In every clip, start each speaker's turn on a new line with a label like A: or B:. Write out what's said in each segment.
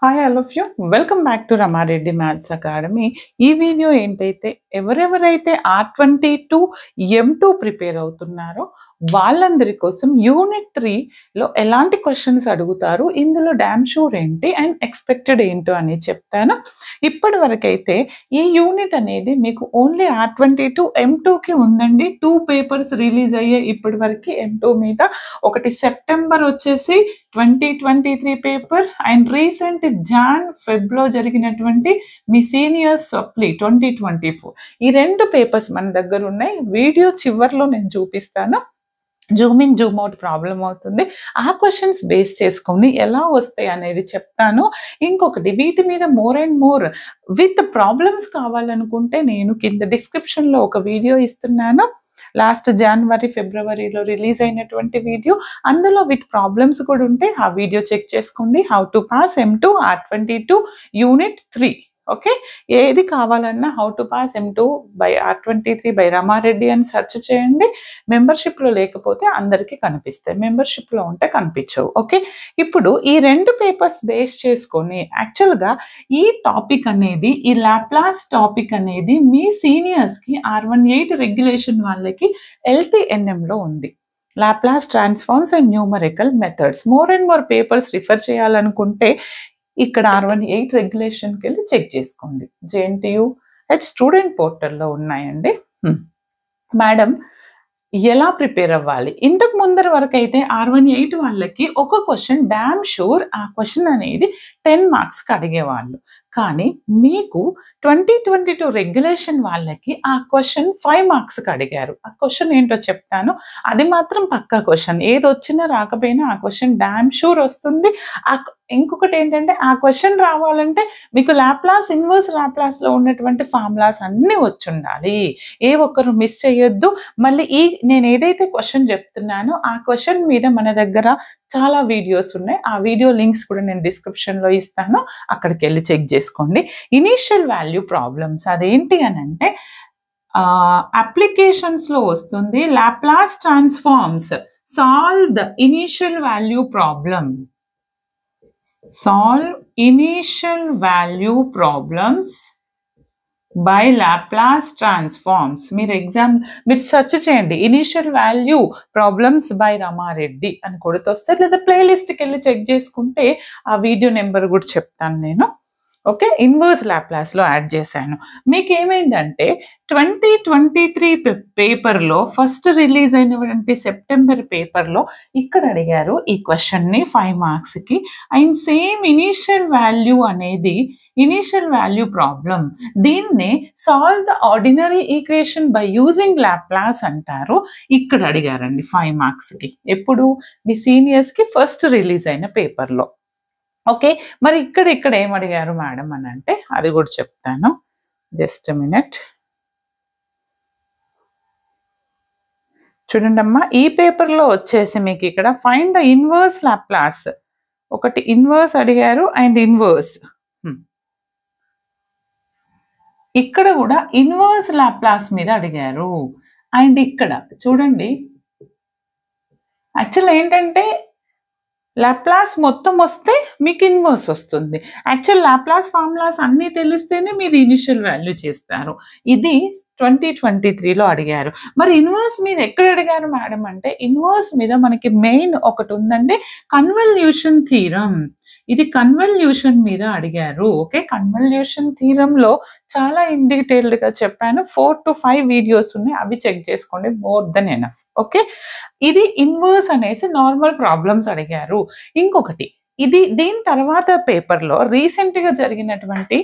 A: Hi all of you welcome back to Rama Reddy maths academy. ఈ video ఏంటైతే ఎవరెవరైతే R22 M2 prepare అవుతున్నారో వాళ్ళందరి కోసం యూనిట్ 3లో ఎలాంటి క్వశ్చన్స్ అడుగుతారు, ఇందులో డ్యామ్ షూర్ ఏంటి అండ్ ఎక్స్పెక్టెడ్ ఏంటో అని చెప్తాను. ఇప్పటి వరకైతే ఈ యూనిట్ అనేది మీకు ఓన్లీ R22 M2కి ఉందండి. 2 పేపర్స్ రిలీజ్ అయ్యాయి ఇప్పటి వరకు M2 మీద. ఒకటి సెప్టెంబర్ వచ్చేసి 2023 పేపర్ అండ్ రీసెంట్ ఫెబ్లో జరిగినటువంటి మీ సీనియర్స్ సప్లీ 2024. ఈ 2 పేపర్స్ మన దగ్గర ఉన్నాయి. వీడియో చివర్లో నేను చూపిస్తాను. Zoom in Zoom out problem అవుతుంది. ఆ క్వశ్చన్స్ బేస్ చేసుకొని ఎలా వస్తాయి అనేది చెప్తాను. ఇంకొకటి వీటి మీద more and more with problems కావాలనుకుంటే నేను కింద డిస్క్రిప్షన్లో ఒక వీడియో ఇస్తున్నాను. లాస్ట్ జనవరి ఫిబ్రవరిలో రిలీజ్ అయినటువంటి వీడియో, అందులో విత్ ప్రాబ్లమ్స్ కూడా ఉంటే ఆ వీడియో చెక్ చేసుకోండి. How to pass M2 R22 unit 3. Okay, ఏది కావాలన్నా how to pass M2 by R23 by Rama Reddy అని సెర్చ్ చేయండి. మెంబర్షిప్లో లేకపోతే అందరికీ కనిపిస్తాయి, మెంబర్షిప్లో ఉంటే కనిపించవు. ఓకే, ఇప్పుడు ఈ 2 పేపర్స్ బేస్ చేసుకొని యాక్చువల్గా ఈ టాపిక్ అనేది, ఈ లాప్లాస్ టాపిక్ అనేది మీ సీనియర్స్కి R18 రెగ్యులేషన్ వాళ్ళకి LTNMలో ఉంది. Laplace transforms and numerical methods. More and more papers refer చేయాలనుకుంటే ఇక్కడ R18 రెగ్యులేషన్కి వెళ్ళి చెక్ చేసుకోండి. JNTU స్టూడెంట్ పోర్టల్లో ఉన్నాయండి. మేడం ఎలా ప్రిపేర్ అవ్వాలి? ఇంతకు ముందర వరకు అయితే R18 వాళ్ళకి ఒక క్వశ్చన్ డ్యామ్ షూర్ ఆ క్వశ్చన్ అనేది 10 మార్క్స్కి అడిగేవాళ్ళు. కానీ మీకు 2022 రెగ్యులేషన్ వాళ్ళకి ఆ క్వశ్చన్ 5 మార్క్స్కి అడిగారు. ఆ క్వశ్చన్ ఏంటో చెప్తాను. అది మాత్రం పక్కా క్వశ్చన్, ఏది వచ్చినా రాకపోయినా ఆ క్వశ్చన్ డ్యామ్ షూర్ వస్తుంది. ఇంకొకటి ఏంటంటే ఆ క్వశ్చన్ రావాలంటే మీకు లాప్లాస్ ఇన్వర్స్ లాప్లాస్లో ఉన్నటువంటి ఫార్ములాస్ అన్నీ వచ్చి ఉండాలి. ఏ ఒక్కరు మిస్ చేయొద్దు. మళ్ళీ నేను ఏదైతే క్వశ్చన్ చెప్తున్నానో ఆ క్వశ్చన్ మీద మన దగ్గర చాలా వీడియోస్ ఉన్నాయి. ఆ వీడియో లింక్స్ కూడా నేను డిస్క్రిప్షన్లో ఇస్తాను, అక్కడికి వెళ్ళి చెక్ చేసుకోండి. ఇనీషియల్ వాల్యూ ప్రాబ్లమ్స్ అదేంటి అని అంటే అప్లికేషన్స్లో వస్తుంది. Laplace transforms solve the initial value problem. Solve initial value problems by Laplace transforms. మీరు సెర్చ్ చేయండి initial value problems by Rama Reddy అని కొడితే వస్తే, లేదా ప్లేలిస్ట్కి వెళ్ళి చెక్ చేసుకుంటే ఆ వీడియో నెంబర్ కూడా చెప్తాను నేను. ఓకే, ఇన్వర్స్ లాప్లాస్లో యాడ్ చేశాను. మీకు ఏమైందంటే 2023 పేపర్లో ఫస్ట్ రిలీజ్ అయినటువంటి సెప్టెంబర్ పేపర్లో ఇక్కడ అడిగారు ఈ క్వశ్చన్ని 5 మార్క్స్కి. అండ్ సేమ్ ఇనీషియల్ వాల్యూ అనేది ఇనీషియల్ వాల్యూ ప్రాబ్లం. దీన్నే solve the ordinary equation by using Laplace అంటారు. ఇక్కడ అడిగారండి 5 మార్క్స్కి. ఎప్పుడు? మీ సీనియర్స్కి ఫస్ట్ రిలీజ్ అయిన పేపర్లో. ఓకే, మరి ఇక్కడ ఏం అడిగారు మేడం అని అంటే అది కూడా చెప్తాను. Just minute. చూడండి అమ్మా, ఈ పేపర్లో వచ్చేసి మీకు ఇక్కడ ఫైండ్ ద ఇన్వర్స్ లాప్లాస్, ఒకటి ఇన్వర్స్ అడిగారు అండ్ ఇన్వర్స్. ఇక్కడ కూడా ఇన్వర్స్ లాప్లాస్ మీద అడిగారు. అండ్ ఇక్కడ చూడండి, యాక్చువల్ ఏంటంటే లాప్లాస్ మొత్తం వస్తే మీకు ఇన్వర్స్ వస్తుంది. యాక్చువల్ లాప్లాస్ ఫార్ములాస్ అన్నీ తెలిస్తేనే మీరు ఇనిషియల్ వాల్యూ చేస్తారు. ఇది 2023లో అడిగారు. మరి ఇన్వర్స్ మీద ఎక్కడ అడిగారు మేడం అంటే, ఇన్వర్స్ మీద మనకి మెయిన్ ఒకటి ఉందండి, కన్వల్యూషన్ థీరం. ఇది కన్వల్యూషన్ మీద అడిగారు. ఓకే, కన్వల్యూషన్ థీరంలో చాలా ఇన్ డీటెయిల్డ్గా చెప్పాను. 4 to 5 వీడియోస్ ఉన్నాయి, అవి చెక్ చేసుకోండి. More than enough. ఓకే, ఇది ఇన్వర్స్ అనేసి నార్మల్ ప్రాబ్లమ్స్ అడిగారు. ఇంకొకటి దీని తర్వాత పేపర్లో రీసెంట్గా జరిగినటువంటి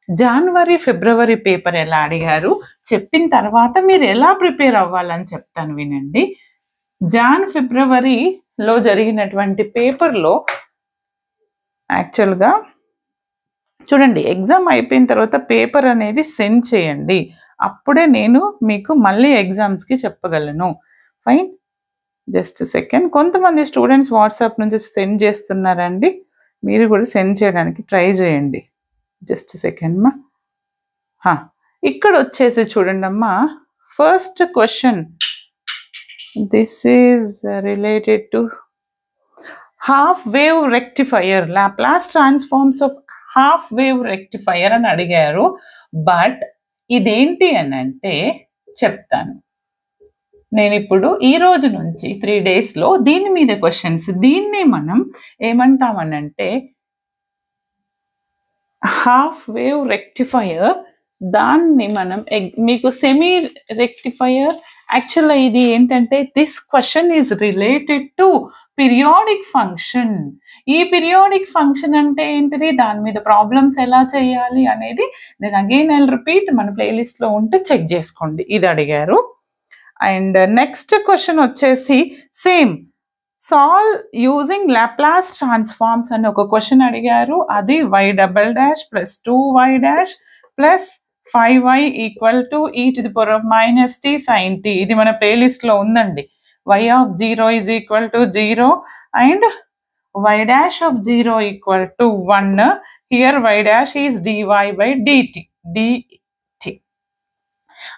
A: జనవరి ఫిబ్రవరి పేపర్ ఎలా అడిగారు చెప్పిన తర్వాత మీరు ఎలా ప్రిపేర్ అవ్వాలని చెప్తాను, వినండి. ఫిబ్రవరిలో జరిగినటువంటి పేపర్లో యాక్చువల్గా చూడండి, ఎగ్జామ్ అయిపోయిన తర్వాత పేపర్ అనేది సెండ్ చేయండి, అప్పుడే నేను మీకు మళ్ళీ ఎగ్జామ్స్కి చెప్పగలను. Fine, just second. కొంతమంది స్టూడెంట్స్ వాట్సాప్ నుంచి సెండ్ చేస్తున్నారండి, మీరు కూడా సెండ్ చేయడానికి ట్రై చేయండి. జస్ట్ సెకండ్ మా. ఇక్కడ వచ్చేసి చూడండి అమ్మా, first question, this is related to half wave rectifier, Laplace transforms of half wave rectifier అని అడిగారు. బట్ ఇదేంటి అని అంటే చెప్తాను. నేను ఇప్పుడు ఈ రోజు నుంచి 3 డేస్లో దీని మీద క్వశ్చన్స్, దీన్ని మనం ఏమంటామనంటే హాఫ్ వేవ్ రెక్టిఫైయర్. దాన్ని మనం మీకు సెమీ రెక్టిఫైయర్. యాక్చువల్గా ఇది ఏంటంటే this question is related to periodic function. ఈ పీరియాడిక్ ఫంక్షన్ అంటే ఏంటిది, దాని మీద ప్రాబ్లమ్స్ ఎలా చేయాలి అనేది నేను అగైన్ ఐ రిపీట్, మన ప్లేలిస్ట్లో ఉంటే చెక్ చేసుకోండి. ఇది అడిగారు. అండ్ నెక్స్ట్ క్వశ్చన్ వచ్చేసి same solve using Laplace transforms అని ఒక క్వశ్చన్ అడిగారు. అది y double dash plus 2y dash plus 5y equal to e⁻t sin t. ఇది మన ప్లేలిస్ట్లో ఉందండి. y of 0 is equal to 0 and y dash of 0 equal to 1. Here y dash is dy by dt.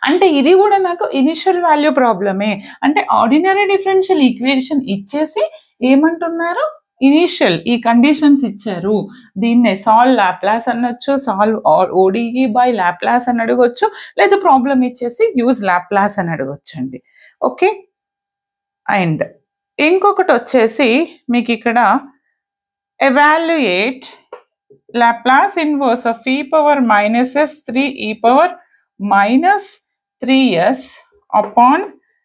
A: అంటే ఇది కూడా నాకు initial value ప్రాబ్లమే. అంటే ఆర్డినరీ డిఫరెన్షియల్ ఈక్వేషన్ ఇచ్చేసి ఏమంటున్నారు, ఇనిషియల్ ఈ కండిషన్స్ ఇచ్చారు. దీన్నే సాల్వ్ లాప్లాస్ అనొచ్చు, సాల్వ్ ఓడిఈ బై లాప్లాస్ అని అడగొచ్చు, లేదా ప్రాబ్లం ఇచ్చేసి యూజ్ లాప్లాస్ అని అడగొచ్చండి. ఓకే. అండ్ ఇంకొకటి వచ్చేసి మీకు ఇక్కడ evaluate Laplace inverse of e power minus 3 e power minus 3s upon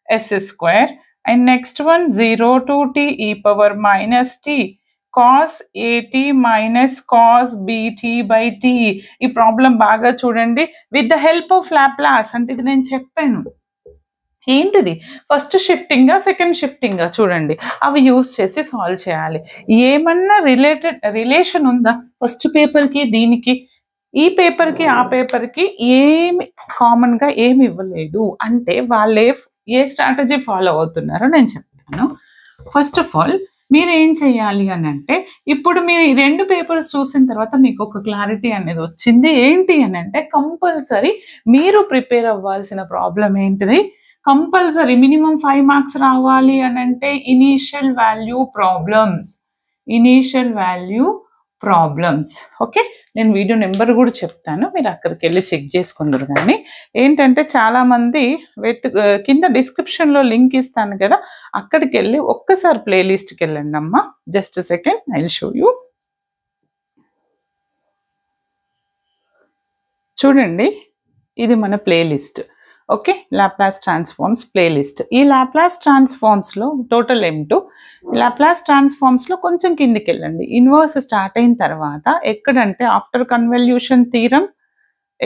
A: s square. And next one 0 to t e power minus t cos at minus cos bt by t. ఈ problem బాగా చూడండి. With the help of Laplace అంటే ఇది నేను చెప్పాను. ఏంటిది, first షిఫ్టింగ్గా second షిఫ్టింగ్గా చూడండి, అవి యూజ్ చేసి సాల్వ్ చేయాలి. ఏమన్నా రిలేషన్ ఉందా ఫస్ట్ పేపర్కి దీనికి, ఈ పేపర్కి ఆ పేపర్కి ఏమి కామన్గా ఏమి ఇవ్వలేదు. అంటే వాళ్ళు ఏ స్ట్రాటజీ ఫాలో అవుతున్నారో నేను చెప్తాను. ఫస్ట్ ఆఫ్ ఆల్ మీరు ఏం చేయాలి అని అంటే, ఇప్పుడు మీరు ఈ 2 పేపర్స్ చూసిన తర్వాత మీకు ఒక క్లారిటీ అనేది వచ్చింది. ఏంటి అని అంటే కంపల్సరీ మీరు ప్రిపేర్ అవ్వాల్సిన ప్రాబ్లం ఏంటిది, కంపల్సరీ మినిమం 5 మార్క్స్ రావాలి అని అంటే ఇనీషియల్ వాల్యూ ప్రాబ్లమ్స్. ఓకే, నేను వీడియో నెంబర్ కూడా చెప్తాను, మీరు అక్కడికి వెళ్ళి చెక్ చేసుకుందరు. కానీ ఏంటంటే చాలామంది కింద డిస్క్రిప్షన్లో లింక్ ఇస్తాను కదా, అక్కడికి వెళ్ళి ఒక్కసారి ప్లేలిస్ట్కి వెళ్ళండి అమ్మా. Just second, I will show you. చూడండి, ఇది మన playlist. Okay, Laplace transforms playlist. ఈ లాప్లాస్ ట్రాన్స్ఫార్మ్స్లో టోటల్ M2 లాప్లాస్ ట్రాన్స్ఫార్మ్స్లో కొంచెం కిందికి వెళ్ళండి. ఇన్వర్స్ స్టార్ట్ అయిన తర్వాత ఎక్కడంటే ఆఫ్టర్ కన్వల్యూషన్ థీరం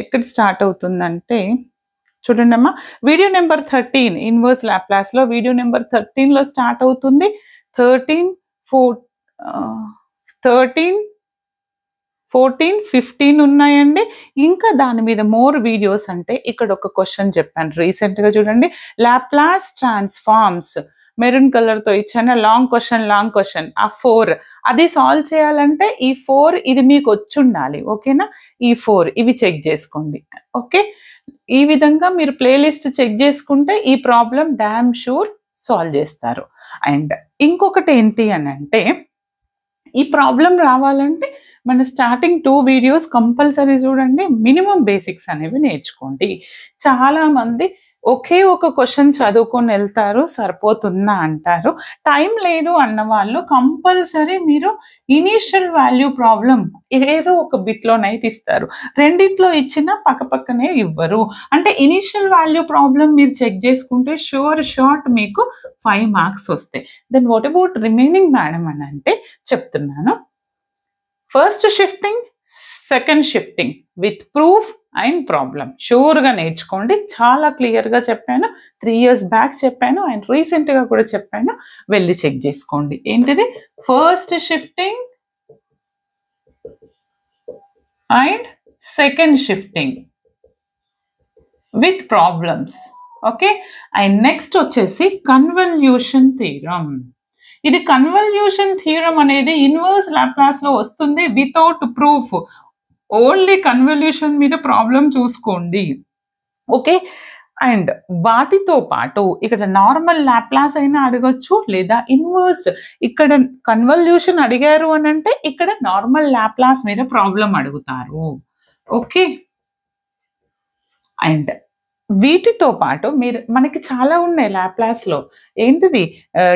A: ఎక్కడ స్టార్ట్ అవుతుందంటే చూడండి అమ్మా, వీడియో నెంబర్ 13 ఇన్వర్స్ లాప్లాస్లో వీడియో నెంబర్ 13లో స్టార్ట్ అవుతుంది. 13, 14, 15 ఉన్నాయండి. ఇంకా దాని మీద మోర్ వీడియోస్ అంటే ఇక్కడ ఒక క్వశ్చన్ చెప్పాను రీసెంట్గా, చూడండి లాప్లాస్ ట్రాన్స్ఫార్మ్స్ మెరూన్ కలర్తో ఇచ్చాను. లాంగ్ క్వశ్చన్ ఆ 4 అది సాల్వ్ చేయాలంటే ఈ 4 ఇది మీకు వచ్చి ఉండాలి. ఓకేనా, ఈ 4 ఇవి చెక్ చేసుకోండి. ఓకే, ఈ విధంగా మీరు ప్లేలిస్ట్ చెక్ చేసుకుంటే ఈ ప్రాబ్లం డామ్ షూర్ సాల్వ్ చేస్తారు. అండ్ ఇంకొకటి ఏంటి అని అంటే, ఈ ప్రాబ్లం రావాలంటే మన స్టార్టింగ్ 2 వీడియోస్ కంపల్సరీ చూడండి, మినిమం బేసిక్స్ అనేవి నేర్చుకోండి. చాలామంది ఒకే ఒక క్వశ్చన్ చదువుకొని వెళ్తారు, సరిపోతుందా అంటారు. టైం లేదు అన్న వాళ్ళు కంపల్సరీ మీరు ఇనీషియల్ వాల్యూ ప్రాబ్లం ఏదో ఒక బిట్లోనైతే ఇస్తారు, రెండిట్లో ఇచ్చినా పక్కనే ఇవ్వరు. అంటే ఇనీషియల్ వాల్యూ ప్రాబ్లం మీరు చెక్ చేసుకుంటే షార్ట్ మీకు 5 మార్క్స్ వస్తాయి. Then what about remaining madam అని అంటే చెప్తున్నాను. First shifting, second shifting with proof and problem షూర్గా నేర్చుకోండి. చాలా క్లియర్గా చెప్పాను, 3 years బ్యాక్ చెప్పాను అండ్ రీసెంట్గా కూడా చెప్పాను, వెళ్ళి చెక్ చేసుకోండి. ఏంటిది, first shifting and second shifting with problems. Okay, and next వచ్చేసి కన్వల్యూషన్ థీరం. ఇది కన్వల్యూషన్ థియరం అనేది ఇన్వర్స్ లాప్లాస్లో వస్తుంది వితౌట్ ప్రూఫ్, ఓన్లీ కన్వల్యూషన్ మీద ప్రాబ్లం చూసుకోండి. ఓకే, అండ్ వాటితో పాటు ఇక్కడ నార్మల్ లాప్లాస్ అయినా అడగొచ్చు, లేదా ఇన్వర్స్ ఇక్కడ కన్వల్యూషన్ అడిగారు అని అంటే ఇక్కడ నార్మల్ లాప్లాస్ మీద ప్రాబ్లం అడుగుతారు. ఓకే, అండ్ వీటితో పాటు మనకి చాలా ఉన్నాయి లాప్లాస్లో. ఏంటిది,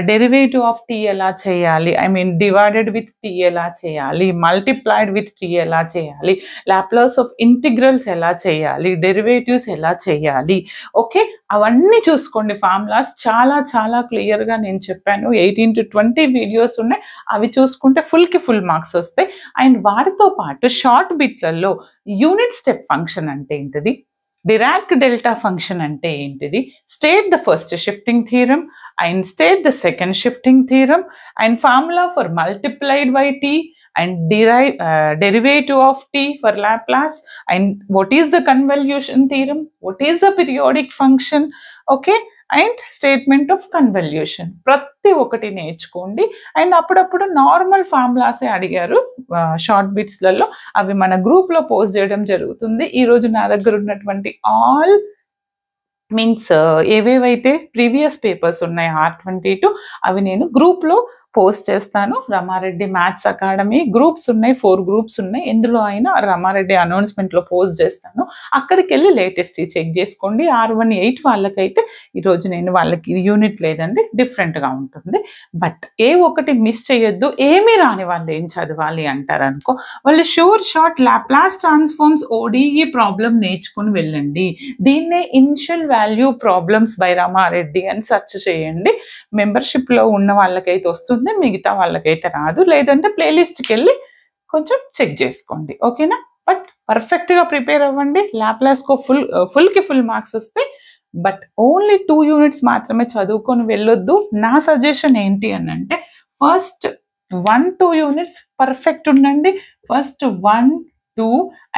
A: డెరివేటివ్ ఆఫ్ టీ ఎలా చేయాలి, I mean divided with t ఎలా చేయాలి, మల్టిప్లైడ్ విత్ టీ ఎలా చేయాలి, లాప్లాస్ ఆఫ్ ఇంటిగ్రల్స్ ఎలా చేయాలి, డెరివేటివ్స్ ఎలా చేయాలి. ఓకే, అవన్నీ చూసుకోండి. ఫార్ములాస్ చాలా చాలా క్లియర్గా నేను చెప్పాను. 18 to 20 వీడియోస్ ఉన్నాయి, అవి చూసుకుంటే ఫుల్కి ఫుల్ మార్క్స్ వస్తాయి. అండ్ వాటితో పాటు షార్ట్ బిట్లలో యూనిట్ స్టెప్ ఫంక్షన్ అంటే ఏంటిది, డిరాక్ డెల్టా ఫంక్షన్ అంటే ఏంటిది, state the first shifting theorem and state the second shifting theorem and formula for multiplied by t and derivative of t for Laplace, and what is the convolution theorem, what is the periodic function, okay, and statement of convolution. ప్రతి ఒక్కటి నేర్చుకోండి. And అప్పుడప్పుడు normal ఫార్ములాసే అడిగారు short బిట్స్లలో, అవి మన గ్రూప్లో post చేయడం జరుగుతుంది. ఈరోజు నా దగ్గర ఉన్నటువంటి ఆల్ మీన్స్ ఏవేవైతే ప్రీవియస్ పేపర్స్ ఉన్నాయి R22 అవి నేను గ్రూప్లో పోస్ట్ చేస్తాను. రమారెడ్డి మ్యాథ్స్ అకాడమీ గ్రూప్స్ ఉన్నాయి, 4 గ్రూప్స్ ఉన్నాయి. ఎందులో అయినా రమారెడ్డి అనౌన్స్మెంట్లో పోస్ట్ చేస్తాను, అక్కడికి వెళ్ళి లేటెస్ట్ చెక్ చేసుకోండి. R18 వాళ్ళకైతే ఈరోజు నేను వాళ్ళకి యూనిట్ లేదండి, డిఫరెంట్గా ఉంటుంది. బట్ ఏ ఒకటి మిస్ చేయొద్దు. ఏమీ రాని వాళ్ళు ఏం చదవాలి అంటారు అనుకో, వాళ్ళు sure short Laplace transforms ODE problem నేర్చుకుని వెళ్ళండి. దీన్నే initial value problems by Rama Reddy అని సెర్చ్ చేయండి. మెంబర్షిప్లో ఉన్న వాళ్ళకైతే వస్తుంది, మిగతా వాళ్ళకైతే రాదు. లేదంటే ప్లేలిస్ట్కి వెళ్ళి కొంచెం చెక్ చేసుకోండి, ఓకేనా. బట్ పర్ఫెక్ట్గా ప్రిపేర్ అవ్వండి. లాప్లాస్కో ఫుల్కి ఫుల్ మార్క్స్ వస్తాయి. బట్ ఓన్లీ 2 యూనిట్స్ మాత్రమే చదువుకొని వెళ్ళొద్దు. నా సజెషన్ ఏంటి అని అంటే, ఫస్ట్ 1-2 యూనిట్స్ పర్ఫెక్ట్ ఉండండి. First 1-2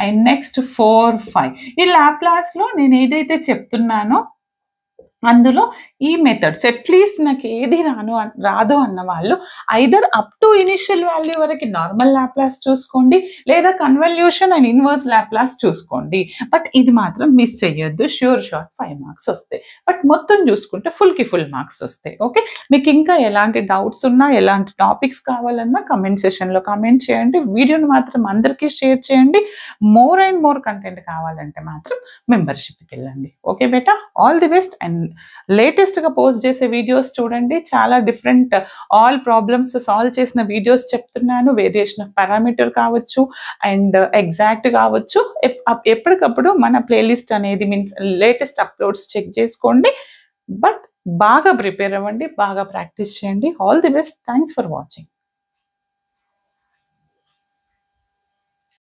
A: and next 4-5. ఈ లాప్లాస్లో నేను ఏదైతే చెప్తున్నానో అందులో ఈ మెథడ్స్ అట్లీస్ట్ నాకు ఏది రాదు అన్న వాళ్ళు either up to initial value వరకు నార్మల్ లాప్లాస్ చూసుకోండి, లేదా కన్వల్యూషన్ అండ్ ఇన్వర్స్ లాప్లాస్ చూసుకోండి. బట్ ఇది మాత్రం మిస్ చేయొద్దు. షూర్ షార్ట్ 5 మార్క్స్ వస్తాయి. బట్ మొత్తం చూసుకుంటే ఫుల్కి ఫుల్ మార్క్స్ వస్తాయి. ఓకే, మీకు ఇంకా ఎలాంటి డౌట్స్ ఉన్నా, ఎలాంటి టాపిక్స్ కావాలన్నా కమెంట్ సెషన్లో కమెంట్ చేయండి. వీడియోని మాత్రం అందరికీ షేర్ చేయండి. మోర్ అండ్ మోర్ కంటెంట్ కావాలంటే మాత్రం మెంబర్షిప్కి వెళ్ళండి. Okay beta, all the best. And లేటెస్ట్గా పోస్ట్ చేసే వీడియోస్ చూడండి, చాలా డిఫరెంట్ ఆల్ ప్రాబ్లమ్స్ సాల్వ్ చేసిన వీడియోస్ చెప్తున్నాను. వేరియేషన్ ఆఫ్ పారామీటర్ కావచ్చు అండ్ ఎగ్జాక్ట్ కావచ్చు. ఎప్పటికప్పుడు మన ప్లేలిస్ట్ అనేది మీన్స్ లేటెస్ట్ అప్లోడ్స్ చెక్ చేసుకోండి. బట్ బాగా ప్రిపేర్ అవ్వండి, బాగా ప్రాక్టీస్ చేయండి. All the best. Thanks for watching.